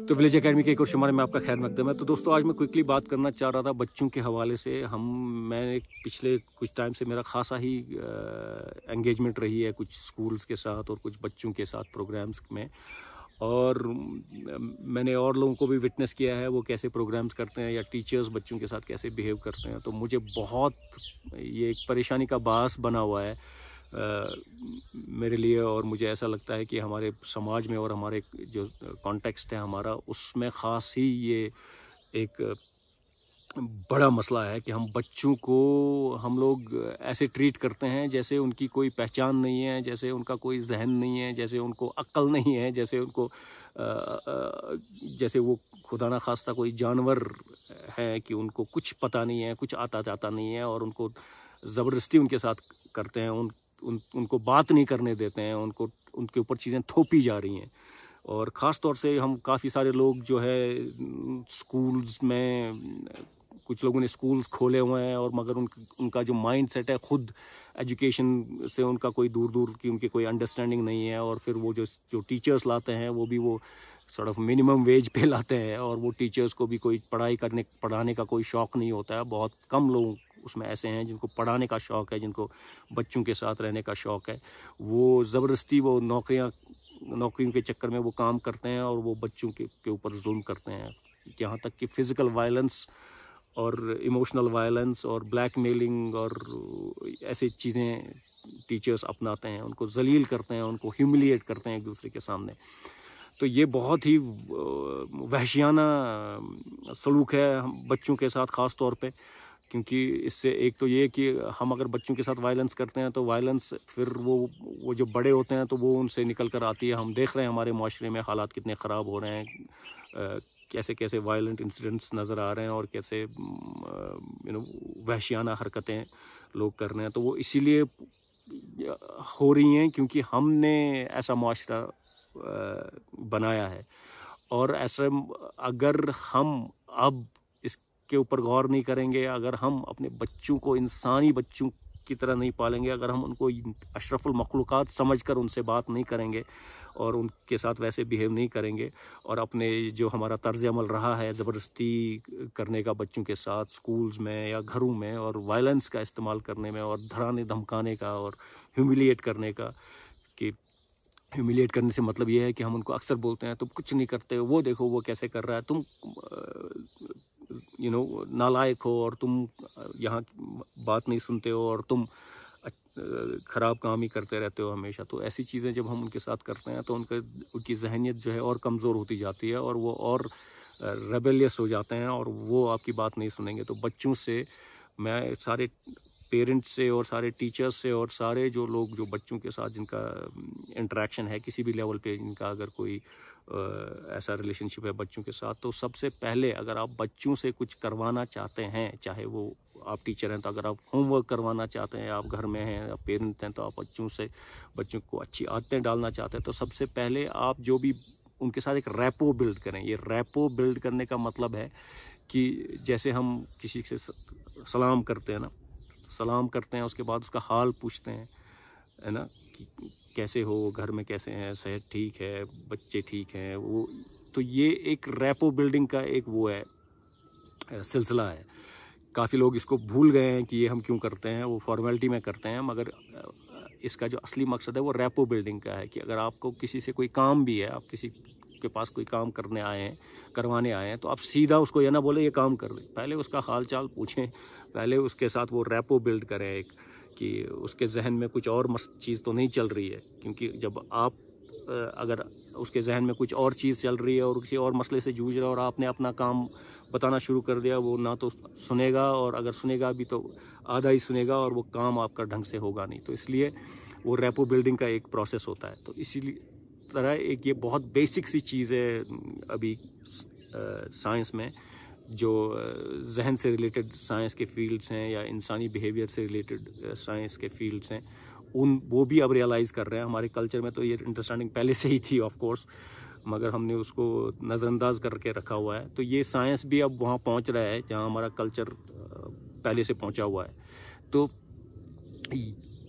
तो village academy के एक और शुमारे में आपका खैर मकदम है। तो दोस्तों, आज मैं क्विकली बात करना चाह रहा था बच्चों के हवाले से। मैंने पिछले कुछ टाइम से मेरा खासा ही एंगेजमेंट रही है कुछ स्कूल्स के साथ और कुछ बच्चों के साथ प्रोग्राम्स में। और मैंने और लोगों को भी विटनेस किया है वो कैसे प्रोग्राम्स करते हैं या टीचर्स बच्चों के साथ कैसे बिहेव करते हैं। तो मुझे बहुत ये एक परेशानी का बास बना हुआ है मेरे लिए। और मुझे ऐसा लगता है कि हमारे समाज में और हमारे जो कॉन्टेक्स्ट है हमारा, उसमें ख़ास ही ये एक बड़ा मसला है कि हम बच्चों को हम लोग ऐसे ट्रीट करते हैं जैसे उनकी कोई पहचान नहीं है, जैसे उनका कोई जहन नहीं है, जैसे उनको अक्ल नहीं है, जैसे उनको जैसे वो खुदा न खास्ता कोई जानवर है कि उनको कुछ पता नहीं है, कुछ आता जाता नहीं है। और उनको ज़बरदस्ती उनके साथ करते हैं, उनको बात नहीं करने देते हैं, उनके ऊपर चीज़ें थोपी जा रही हैं। और ख़ास तौर से हम काफ़ी सारे लोग जो है स्कूल्स में, कुछ लोगों ने स्कूल्स खोले हुए हैं और मगर उनका जो माइंड सेट है, खुद एजुकेशन से उनका कोई दूर की उनकी कोई अंडरस्टैंडिंग नहीं है। और फिर वो जो टीचर्स लाते हैं वो भी वो सॉर्ट ऑफ मिनिमम वेज पे लाते हैं। और वो टीचर्स को भी कोई पढ़ाने का कोई शौक़ नहीं होता है। बहुत कम लोग उसमें ऐसे हैं जिनको पढ़ाने का शौक़ है, जिनको बच्चों के साथ रहने का शौक़ है। वो ज़बरदस्ती वो नौकरियों के चक्कर में वो काम करते हैं और वो बच्चों के ऊपर जुल्म करते हैं। यहाँ तक कि फ़िज़िकल वायलेंस और इमोशनल वायलेंस और ब्लैकमेलिंग और ऐसी चीज़ें टीचर्स अपनाते हैं, उनको जलील करते हैं, उनको ह्यूमिलिएट करते हैं एक दूसरे के सामने। तो ये बहुत ही वहशियाना सलूक है बच्चों के साथ ख़ास तौर पे। क्योंकि इससे एक तो ये कि हम अगर बच्चों के साथ वायलेंस करते हैं तो वायलेंस फिर वो जो बड़े होते हैं तो वो उनसे निकल कर आती है। हम देख रहे हैं हमारे माशरे में हालात कितने ख़राब हो रहे हैं, कैसे कैसे वायलेंट इंसिडेंट्स नज़र आ रहे हैं और कैसे वहशियाना हरकतें लोग कर रहे हैं। तो वो इसीलिए हो रही हैं क्योंकि हमने ऐसा माशरा बनाया है। और ऐसा अगर हम अब के ऊपर गौर नहीं करेंगे, अगर हम अपने बच्चों को इंसानी बच्चों की तरह नहीं पालेंगे, अगर हम उनको अशरफुल मखलूक़ात समझकर उनसे बात नहीं करेंगे और उनके साथ वैसे बिहेव नहीं करेंगे, और अपने जो हमारा तर्ज अमल रहा है ज़बरदस्ती करने का बच्चों के साथ स्कूल्स में या घरों में, और वायलेंस का इस्तेमाल करने में और डराने धमकाने का और ह्यूमिलिएट करने का, कि ह्यूमिलिएट करने से मतलब ये है कि हम उनको अक्सर बोलते हैं तुम कुछ नहीं करते हो, वो देखो वो कैसे कर रहा है, तुम नालायक हो और तुम यहाँ बात नहीं सुनते हो और तुम ख़राब काम ही करते रहते हो हमेशा। तो ऐसी चीज़ें जब हम उनके साथ करते हैं तो उनकी जहनीत जो है और कमज़ोर होती जाती है और वो और रेबेलियस हो जाते हैं और वो आपकी बात नहीं सुनेंगे। तो बच्चों से मैं सारे पेरेंट्स से और सारे टीचर्स से और सारे जो लोग जो बच्चों के साथ जिनका इंटरेक्शन है किसी भी लेवल पे, जिनका अगर कोई ऐसा रिलेशनशिप है बच्चों के साथ, तो सबसे पहले अगर आप बच्चों से कुछ करवाना चाहते हैं, चाहे वो आप टीचर हैं तो अगर आप होमवर्क करवाना चाहते हैं, आप घर में हैं, आप पेरेंट्स हैं तो आप बच्चों को अच्छी आदतें डालना चाहते हैं, तो सबसे पहले आप जो भी उनके साथ एक रैपो बिल्ड करें। ये रैपो बिल्ड करने का मतलब है कि जैसे हम किसी से सलाम करते हैं ना, सलाम करते हैं उसके बाद उसका हाल पूछते हैं, है ना, कि कैसे हो, घर में कैसे हैं, सेहत ठीक है, बच्चे ठीक हैं, वो तो ये एक रैपो बिल्डिंग का एक वो है सिलसिला है। काफ़ी लोग इसको भूल गए हैं कि ये हम क्यों करते हैं, वो फॉर्मेलिटी में करते हैं, मगर इसका जो असली मकसद है वो रैपो बिल्डिंग का है। कि अगर आपको किसी से कोई काम भी है, आप किसी के पास कोई काम करवाने आए हैं, तो आप सीधा उसको ये ना बोले ये काम कर दे, पहले उसका हाल चाल पूछें, पहले उसके साथ वो रैपो बिल्ड करें एक, कि उसके जहन में कुछ और चीज़ तो नहीं चल रही है। क्योंकि जब आप अगर उसके जहन में कुछ और चीज़ चल रही है और किसी और मसले से जूझ रहा है और आपने अपना काम बताना शुरू कर दिया, वो ना तो सुनेगा, और अगर सुनेगा भी तो आधा ही सुनेगा और वो काम आपका ढंग से होगा नहीं। तो इसलिए वो रैपो बिल्डिंग का एक प्रोसेस होता है। तो इसीलिए तरह एक ये बहुत बेसिक सी चीज़ है अभी साइंस में, जो जहन से रिलेटेड साइंस के फील्ड्स हैं या इंसानी बिहेवियर से रिलेटेड साइंस के फील्ड्स हैं, वो भी अब रियलाइज़ कर रहे हैं। हमारे कल्चर में तो ये अंडरस्टैंडिंग पहले से ही थी ऑफ कोर्स, मगर हमने उसको नज़रअंदाज करके रखा हुआ है। तो ये साइंस भी अब वहाँ पहुँच रहा है जहाँ हमारा कल्चर पहले से पहुँचा हुआ है। तो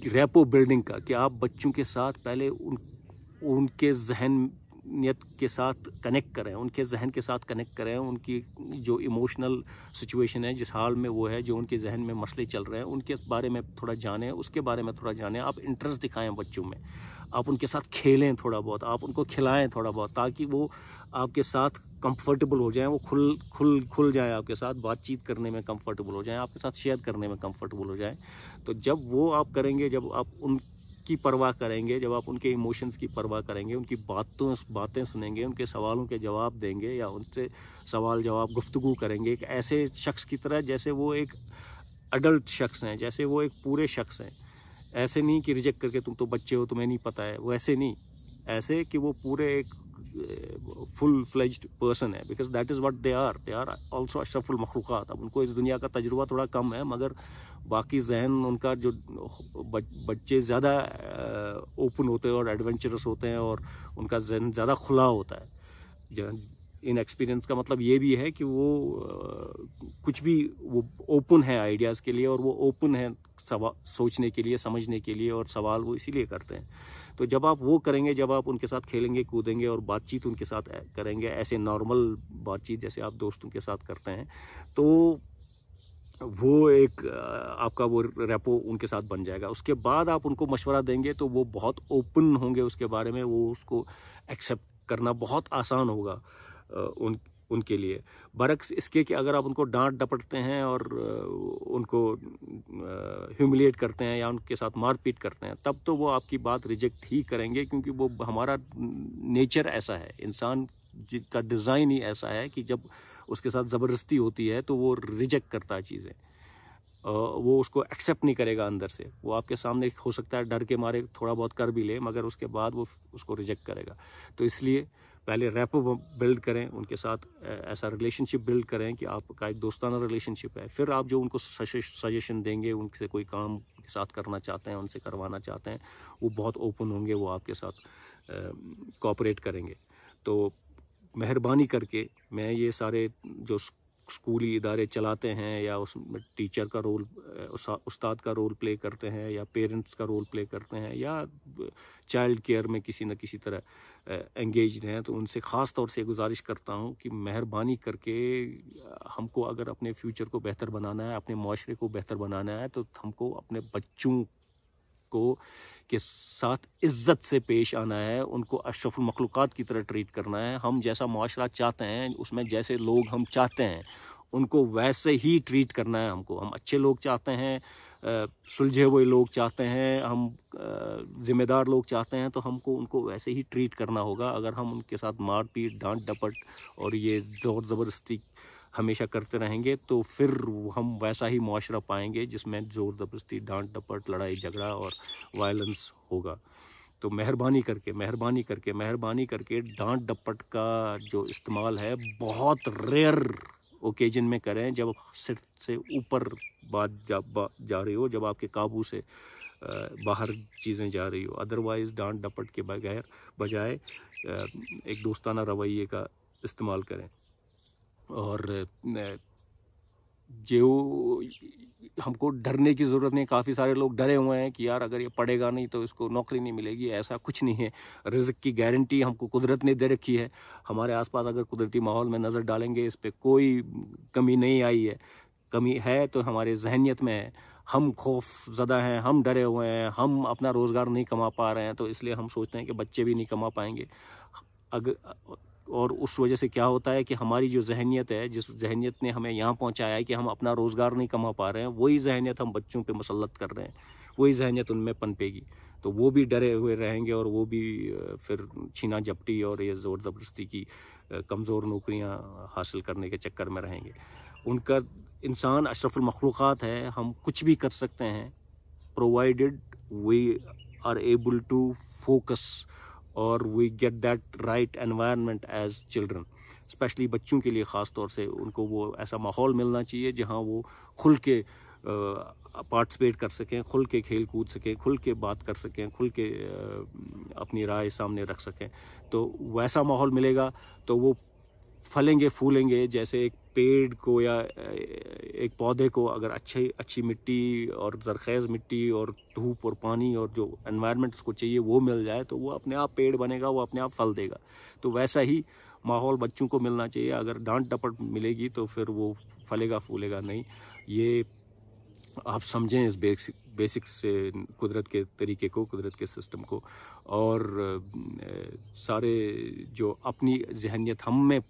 रैपो बिल्डिंग का, कि आप बच्चों के साथ पहले उनके जहन जहनीत के साथ कनेक्ट करें, उनके जहन के साथ कनेक्ट करें, उनकी जो इमोशनल सिचुएशन है, जिस हाल में वो है, जो उनके जहन में मसले चल रहे हैं, उनके बारे में थोड़ा जानें, उसके बारे में थोड़ा जानें। आप इंटरेस्ट दिखाएं बच्चों में, आप उनके साथ खेलें थोड़ा बहुत, आप उनको खिलाएं थोड़ा बहुत, ताकि वो आपके साथ कंफर्टेबल हो जाएं, वो खुल जाएं, आपके साथ बातचीत करने में कंफर्टेबल हो जाएं, आपके साथ शेयर करने में कंफर्टेबल हो जाएं। तो जब वो आप करेंगे, जब आप उनकी परवाह करेंगे, जब आप उनके इमोशंस की परवाह करेंगे, उनकी बातें सुनेंगे, उनके सवालों के जवाब देंगे या उनसे सवाल जवाब गुफ्तगू करेंगे एक ऐसे शख्स की तरह जैसे वो एक अडल्ट शख्स हैं, जैसे वो एक पूरे शख्स हैं। ऐसे नहीं कि रिजेक्ट करके तुम तो बच्चे हो, तुम्हें नहीं पता है, वैसे नहीं, ऐसे कि वो पूरे एक फुल फ्लेज्ड पर्सन है, because that is what they are also अशरफुल मखलूक़ात। अब उनको इस दुनिया का तजुर्बा थोड़ा कम है, मगर बाकी जहन उनका जो बच्चे ज़्यादा ओपन होते हैं और एडवेंचरस होते हैं और उनका जहन ज़्यादा खुला होता है। इन एक्सपीरियंस का मतलब ये भी है कि वो कुछ भी वो ओपन है आइडियाज़ के लिए, और वो ओपन है सोचने के लिए, समझने के लिए, और सवाल वो इसीलिए करते हैं। तो जब आप वो करेंगे, जब आप उनके साथ खेलेंगे कूदेंगे और बातचीत उनके साथ करेंगे, ऐसे नॉर्मल बातचीत जैसे आप दोस्तों के साथ करते हैं, तो वो एक आपका वो रेपो उनके साथ बन जाएगा। उसके बाद आप उनको मशवरा देंगे तो वो बहुत ओपन होंगे उसके बारे में, वो उसको एक्सेप्ट करना बहुत आसान होगा उनके लिए। बरक्स इसके कि अगर आप उनको डांट डपटते हैं और उनको ह्यूमिलिएट करते हैं या उनके साथ मारपीट करते हैं, तब तो वो आपकी बात रिजेक्ट ही करेंगे, क्योंकि वो हमारा नेचर ऐसा है, इंसान का डिज़ाइन ही ऐसा है कि जब उसके साथ ज़बरदस्ती होती है तो वो रिजेक्ट करता है चीज़ें, वो उसको एक्सेप्ट नहीं करेगा अंदर से। वो आपके सामने हो सकता है डर के मारे थोड़ा बहुत कर भी ले, मगर उसके बाद वो उसको रिजेक्ट करेगा। तो इसलिए पहले रैपो बिल्ड करें उनके साथ, ऐसा रिलेशनशिप बिल्ड करें कि आपका एक दोस्ताना रिलेशनशिप है। फिर आप जो उनको सजेशन देंगे, उनसे कोई काम के साथ करना चाहते हैं, उनसे करवाना चाहते हैं, वो बहुत ओपन होंगे, वो आपके साथ कोऑपरेट करेंगे। तो मेहरबानी करके मैं ये सारे जो स्कूली इदारे चलाते हैं या उसमें टीचर का रोल, उस्ताद का रोल प्ले करते हैं, या पेरेंट्स का रोल प्ले करते हैं, या चाइल्ड केयर में किसी न किसी तरह एंगेज हैं, तो उनसे ख़ास तौर से गुजारिश करता हूं कि मेहरबानी करके हमको अगर अपने फ्यूचर को बेहतर बनाना है, अपने माशरे को बेहतर बनाना है, तो हमको अपने बच्चों को के साथ इज्जत से पेश आना है, उनको अशरफुल मखलूक़ात की तरह ट्रीट करना है। हम जैसा माशरा चाहते हैं, उसमें जैसे लोग हम चाहते हैं, उनको वैसे ही ट्रीट करना है हमको। हम अच्छे लोग चाहते हैं, सुलझे हुए लोग चाहते हैं, हम ज़िम्मेदार लोग चाहते हैं, तो हमको उनको वैसे ही ट्रीट करना होगा। अगर हम उनके साथ मारपीट, डांट डपट और ये ज़ोर ज़बरदस्ती हमेशा करते रहेंगे, तो फिर हम वैसा ही मुआशरा पाएंगे जिसमें ज़ोर ज़बरदस्ती, डांट डपट, लड़ाई झगड़ा और वायलेंस होगा। तो मेहरबानी करके डांट डपट का जो इस्तेमाल है बहुत रेयर ओकेजन में करें, जब सिर से ऊपर बात जा रही हो, जब आपके काबू से बाहर चीज़ें जा रही हो। अदरवाइज़ डांट डपट के बजाय एक दोस्ताना रवैये का इस्तेमाल करें। और जो हमको डरने की ज़रूरत नहीं, काफ़ी सारे लोग डरे हुए हैं कि यार अगर ये पढ़ेगा नहीं तो इसको नौकरी नहीं मिलेगी। ऐसा कुछ नहीं है। रिज़्क़ की गारंटी हमको कुदरत ने दे रखी है। हमारे आसपास अगर कुदरती माहौल में नज़र डालेंगे, इस पर कोई कमी नहीं आई है। कमी है तो हमारे जहनीत में है। हम खौफ ज़दा हैं, हम डरे हुए हैं, हम अपना रोज़गार नहीं कमा पा रहे हैं, तो इसलिए हम सोचते हैं कि बच्चे भी नहीं कमा पाएंगे। और उस वजह से क्या होता है कि हमारी जो जहनीत है, जिस जहनीत ने हमें यहाँ पहुँचाया है कि हम अपना रोज़गार नहीं कमा पा रहे हैं, वही जहनीत हम बच्चों पे मुसल्लत कर रहे हैं, वही जहनीत उनमें पनपेगी। तो वो भी डरे हुए रहेंगे और वो भी फिर छीना झपटी और ये ज़ोर ज़बरदस्ती की कमज़ोर नौकरियाँ हासिल करने के चक्कर में रहेंगे। उनका इंसान अशरफुल मखलूक़ात है। हम कुछ भी कर सकते हैं, provided we are able to focus और we get that right environment as children. Specially बच्चों के लिए ख़ास तौर से उनको वो ऐसा माहौल मिलना चाहिए जहाँ वो खुल के पार्टिसिपेट कर सकें, खुल के खेल कूद सकें, खुल के बात कर सकें, खुल के अपनी राय सामने रख सकें। तो वैसा माहौल मिलेगा तो वो फलेंगे फूलेंगे। जैसे एक पेड़ को या एक पौधे को अगर अच्छी मिट्टी और ज़रख़ेज़ मिट्टी और धूप और पानी और जो एनवायरनमेंट उसको चाहिए वो मिल जाए तो वो अपने आप पेड़ बनेगा, वो अपने आप फल देगा। तो वैसा ही माहौल बच्चों को मिलना चाहिए। अगर डांट डपट मिलेगी तो फिर वो फलेगा फूलेगा नहीं। ये आप समझें इस बेसिक्स से कुदरत के तरीके को, कुदरत के सिस्टम को, और सारे जो अपनी जहनियत हम में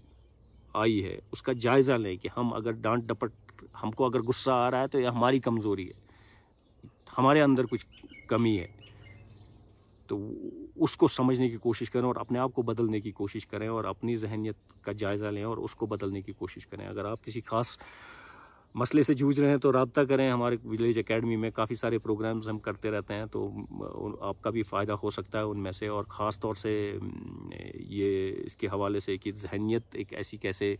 आई है उसका जायज़ा लें कि हम अगर डांट डपट, हमको अगर गुस्सा आ रहा है तो ये हमारी कमज़ोरी है, हमारे अंदर कुछ कमी है, तो उसको समझने की कोशिश करें और अपने आप को बदलने की कोशिश करें और अपनी जहनियत का जायज़ा लें और उसको बदलने की कोशिश करें। अगर आप किसी ख़ास मसले से जूझ रहे हैं तो रब्ता करें। हमारे विलेज एकेडमी में काफ़ी सारे प्रोग्राम्स हम करते रहते हैं, तो आपका भी फ़ायदा हो सकता है उनमें से। और ख़ास तौर से ये इसके हवाले से कि जहनियत एक ऐसी कैसे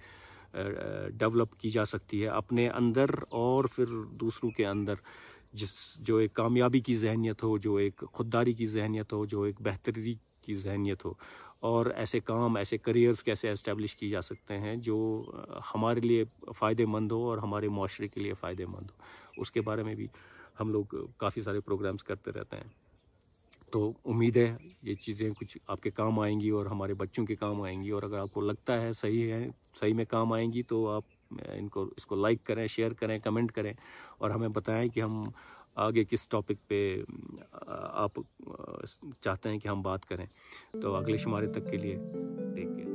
डेवलप की जा सकती है अपने अंदर और फिर दूसरों के अंदर, जो एक कामयाबी की जहनियत हो, जो एक खुददारी की जहनियत हो, जो एक बेहतरी की जहनियत हो, और ऐसे काम, ऐसे करियर्स कैसे एस्टेब्लिश की जा सकते हैं जो हमारे लिए फ़ायदेमंद हो और हमारे माशरे के लिए फ़ायदेमंद हो। उसके बारे में भी हम लोग काफ़ी सारे प्रोग्राम्स करते रहते हैं। तो उम्मीद है ये चीज़ें कुछ आपके काम आएंगी और हमारे बच्चों के काम आएंगी। और अगर आपको लगता है सही में काम आएंगी तो आप इसको लाइक करें, शेयर करें, कमेंट करें और हमें बताएं कि हम आगे किस टॉपिक पे आप चाहते हैं कि हम बात करें। तो अगले शुमारे तक के लिए टेक केयर।